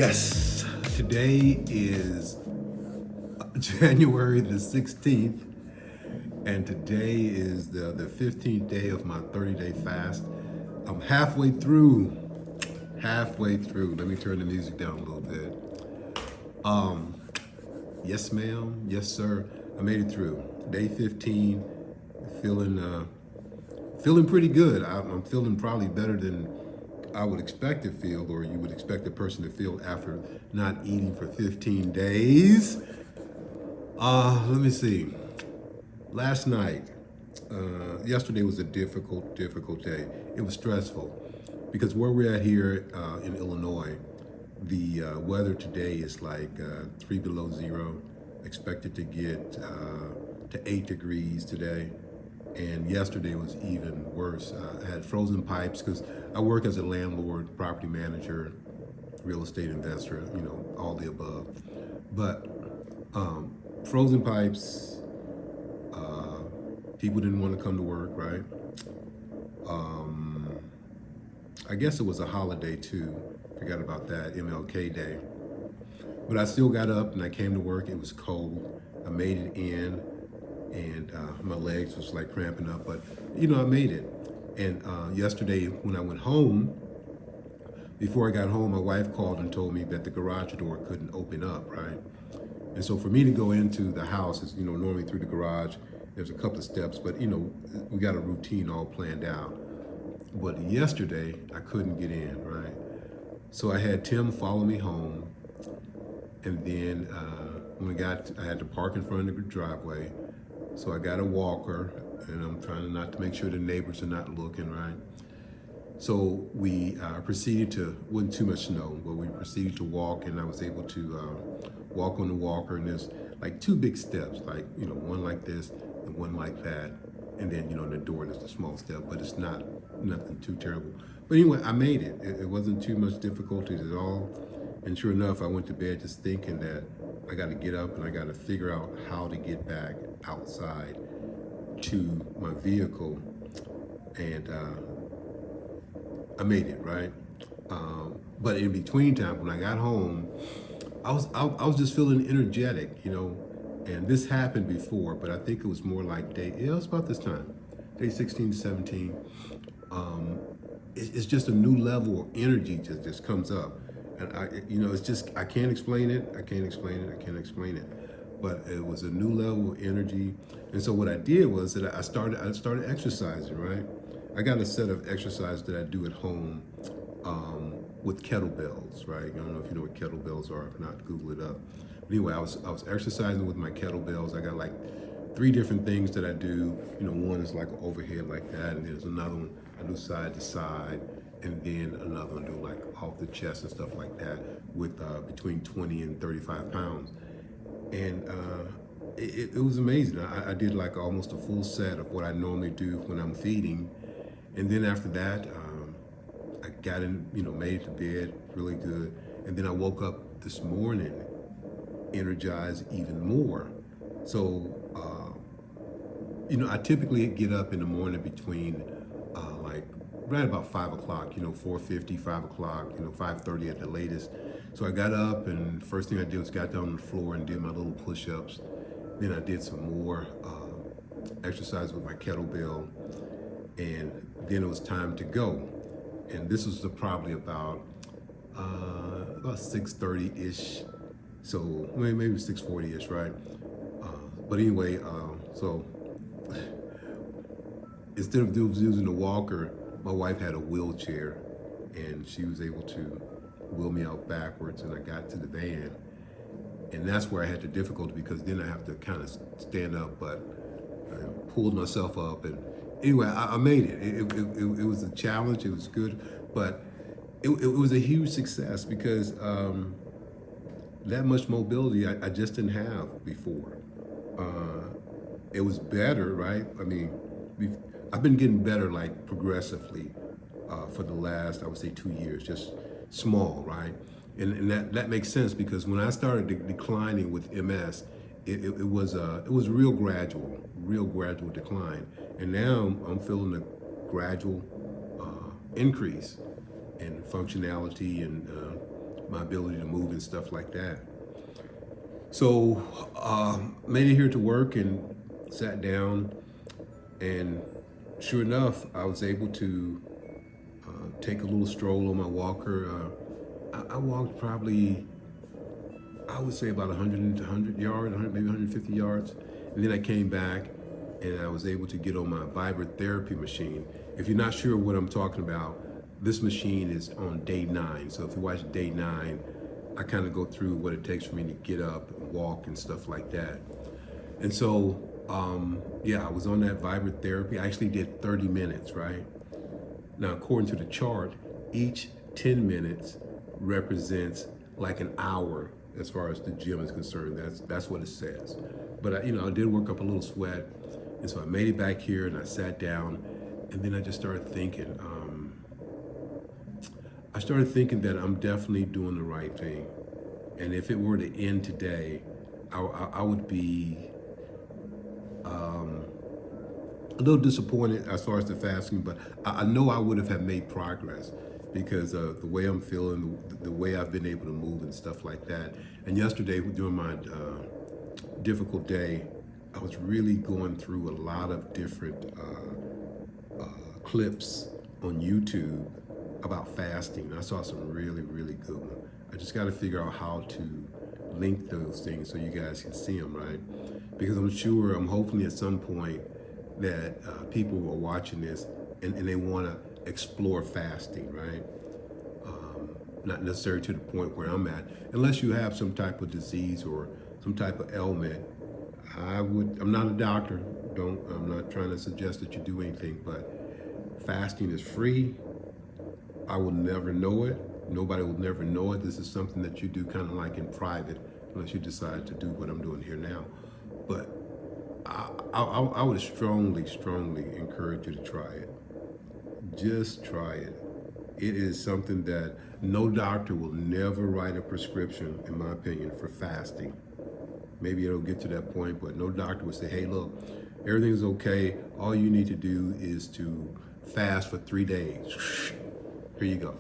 Yes, today is January the 16th, and today is the 15th day of my 30-day fast. I'm halfway through. Halfway through. Let me turn the music down a little bit. Yes, ma'am. Yes, sir. I made it through. Day 15. Feeling pretty good. I'm feeling probably better than I would expect to feel, or you would expect a person to feel after not eating for 15 days. Let me see. Last night, yesterday was a difficult day. It was stressful because where we're at here in Illinois, the weather today is like 3 below zero. Expected to get to 8 degrees today. And yesterday was even worse. I had frozen pipes because I work as a landlord, property manager, real estate investor, all the above. But frozen pipes, people didn't want to come to work, right? I guess it was a holiday too. Forgot about that, MLK Day. But I still got up and I came to work. It was cold. I made it in, and my legs was like cramping up, but I made it. And yesterday when I went home, before I got home, my wife called and told me that the garage door couldn't open up, right? And so for me to go into the house is, normally through the garage, there's a couple of steps, but we got a routine all planned out. But yesterday I couldn't get in, right? So I had Tim follow me home, and then when I had to park in front of the driveway. So I got a walker, and I'm trying not to make sure the neighbors are not looking, right? So we wasn't too much snow, but we proceeded to walk, and I was able to walk on the walker, and there's like two big steps, like, one like this and one like that. And then, the door, there's a small step, but it's nothing too terrible. But anyway, I made it. It wasn't too much difficulty at all. And sure enough, I went to bed just thinking that I got to get up and I got to figure out how to get back outside to my vehicle. And I made it, right? But in between time, when I got home, I was just feeling energetic, and this happened before, but I think it was more like it was about this time, day 16 to 17. It's just a new level of energy just comes up. And it's just, I can't explain it. But it was a new level of energy. And so what I did was that I started exercising, right? I got a set of exercises that I do at home with kettlebells, right? I don't know if you know what kettlebells are. If not, Google it up. But anyway, I was exercising with my kettlebells. I got like 3 different things that I do. One is like an overhead like that, and there's another one I do side to side, and then another one I do like off the chest and stuff like that with between 20 and 35 pounds. And it was amazing. I did like almost a full set of what I normally do when I'm feeding. And then after that, I got in, made it to bed really good. And then I woke up this morning energized even more. So, I typically get up in the morning between like right about 5 o'clock, 4:50, 5 o'clock, 5:30 at the latest. So I got up, and first thing I did was got down on the floor and did my little push-ups. Then I did some more exercise with my kettlebell, and then it was time to go. And this was probably about 6:30-ish, so maybe 6:40-ish, right? But anyway, so instead of using the walker, my wife had a wheelchair, and she was able to wheel me out backwards, and I got to the van. And that's where I had the difficulty, because then I have to kind of stand up, but I pulled myself up. And anyway, I made it. It was a challenge. It was good, but it was a huge success because that much mobility I just didn't have before. It was better, right? I mean, I've been getting better like progressively for the last, I would say, 2 years, just small, right? And that makes sense, because when I started declining with MS, it was real gradual decline. And now I'm feeling a gradual increase in functionality and my ability to move and stuff like that. So made it here to work and sat down, and sure enough, I was able to take a little stroll on my walker. I walked probably, I would say about 100 yards, 100, maybe 150 yards. And then I came back and I was able to get on my vibratherapy machine. If you're not sure what I'm talking about, this machine is on day 9. So if you watch day 9, I kind of go through what it takes for me to get up and walk and stuff like that. And so, yeah, I was on that vibratherapy. I actually did 30 minutes, right? Now, according to the chart, each 10 minutes represents like an hour as far as the gym is concerned. That's what it says. But I did work up a little sweat, and so I made it back here and I sat down, and then I just started thinking. I started thinking that I'm definitely doing the right thing, and if it were to end today, I would be a little disappointed as far as the fasting, but I know I would have made progress because of the way I'm feeling, the way I've been able to move and stuff like that. And yesterday, during my difficult day, I was really going through a lot of different clips on YouTube about fasting. I saw some really, really good ones. I just got to figure out how to link those things so you guys can see them, right? Because I'm hopefully at some point that people are watching this and they want to explore fasting, right? Not necessarily to the point where I'm at, unless you have some type of disease or some type of ailment. I'm not a doctor. I'm not trying to suggest that you do anything, but fasting is free. I will never know it. Nobody will never know it. This is something that you do kind of like in private, unless you decide to do what I'm doing here now. But I would strongly encourage you to try it. Just try it. It is something that no doctor will never write a prescription, in my opinion, for fasting. Maybe it'll get to that point, but no doctor will say, hey, look, everything's okay. All you need to do is to fast for 3 days. Here you go.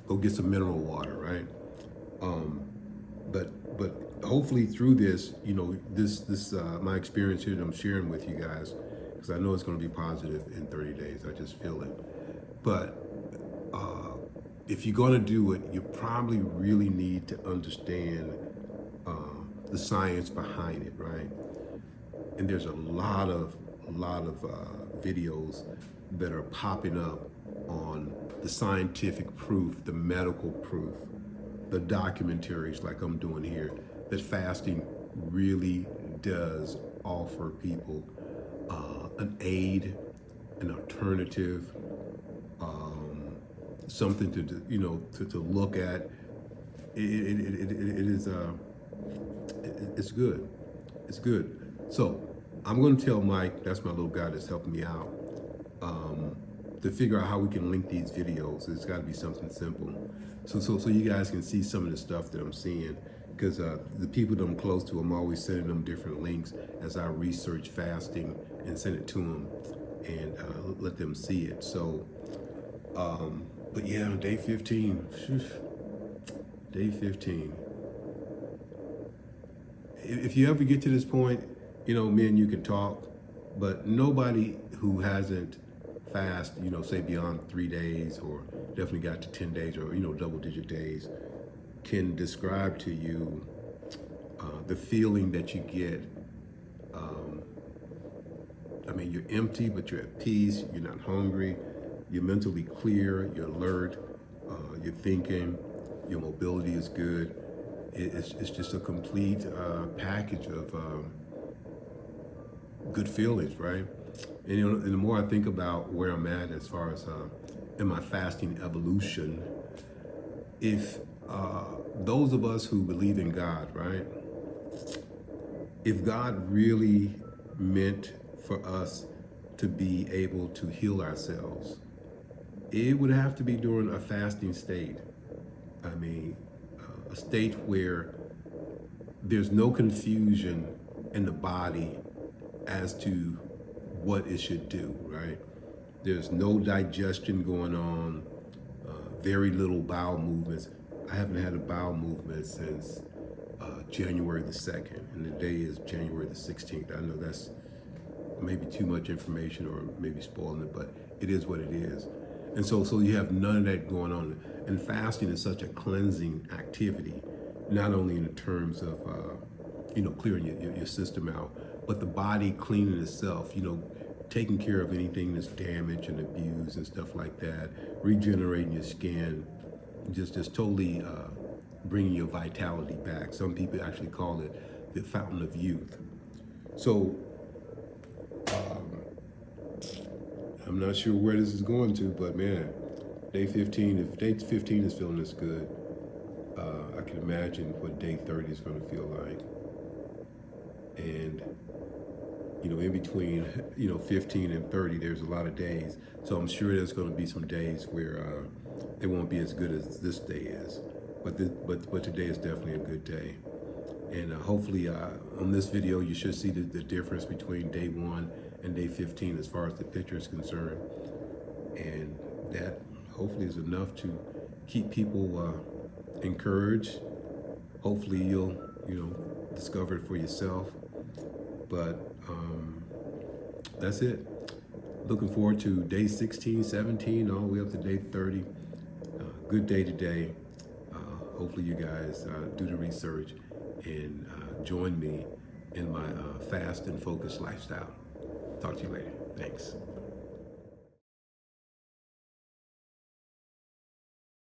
Go get some mineral water, right? But hopefully through this, this my experience here that I'm sharing with you guys, because I know it's going to be positive in 30 days. I just feel it. But if you're going to do it, you probably really need to understand the science behind it, right? And there's a lot of videos that are popping up on the scientific proof, the medical proof, the documentaries like I'm doing here, that fasting really does offer people an aid, an alternative, something to look at. It's good. It's good. So I'm going to tell Mike, that's my little guy that's helping me out, to figure out how we can link these videos. It's got to be something simple, so you guys can see some of the stuff that I'm seeing. Because the people that I'm close to, I'm always sending them different links as I research fasting and send it to them and let them see it. So, but yeah, day 15. Day 15. If you ever get to this point, me and you can talk, but nobody who hasn't fast, say beyond 3 days or definitely got to 10 days or, double-digit days, can describe to you the feeling that you get. You're empty, but you're at peace. You're not hungry. You're mentally clear. You're alert. You're thinking. Your mobility is good. It's just a complete package of good feelings, right? And the more I think about where I'm at as far as in my fasting evolution, if those of us who believe in God, right? If God really meant for us to be able to heal ourselves, it would have to be during a fasting state. A state where there's no confusion in the body as to what it should do, right? There's no digestion going on, very little bowel movements. I haven't had a bowel movement since January the 2nd, and the day is January the 16th. I know that's maybe too much information or maybe spoiling it, but it is what it is. And so you have none of that going on. And fasting is such a cleansing activity, not only in terms of, clearing your system out, but the body cleaning itself, taking care of anything that's damaged and abused and stuff like that, regenerating your skin, just totally bringing your vitality back. Some people actually call it the fountain of youth. So I'm not sure where this is going to, but man, day 15, if day 15 is feeling this good, I can imagine what day 30 is going to feel like. And, in between, 15 and 30, there's a lot of days. So I'm sure there's going to be some days where it won't be as good as this day is. But today is definitely a good day. And hopefully on this video, you should see the difference between day 1 and day 15 as far as the picture is concerned. And that hopefully is enough to keep people encouraged. Hopefully you'll, discover it for yourself. But that's it. Looking forward to day 16, 17, all the way up to day 30. Good day today. Hopefully you guys do the research and join me in my fast and focused lifestyle. Talk to you later. Thanks.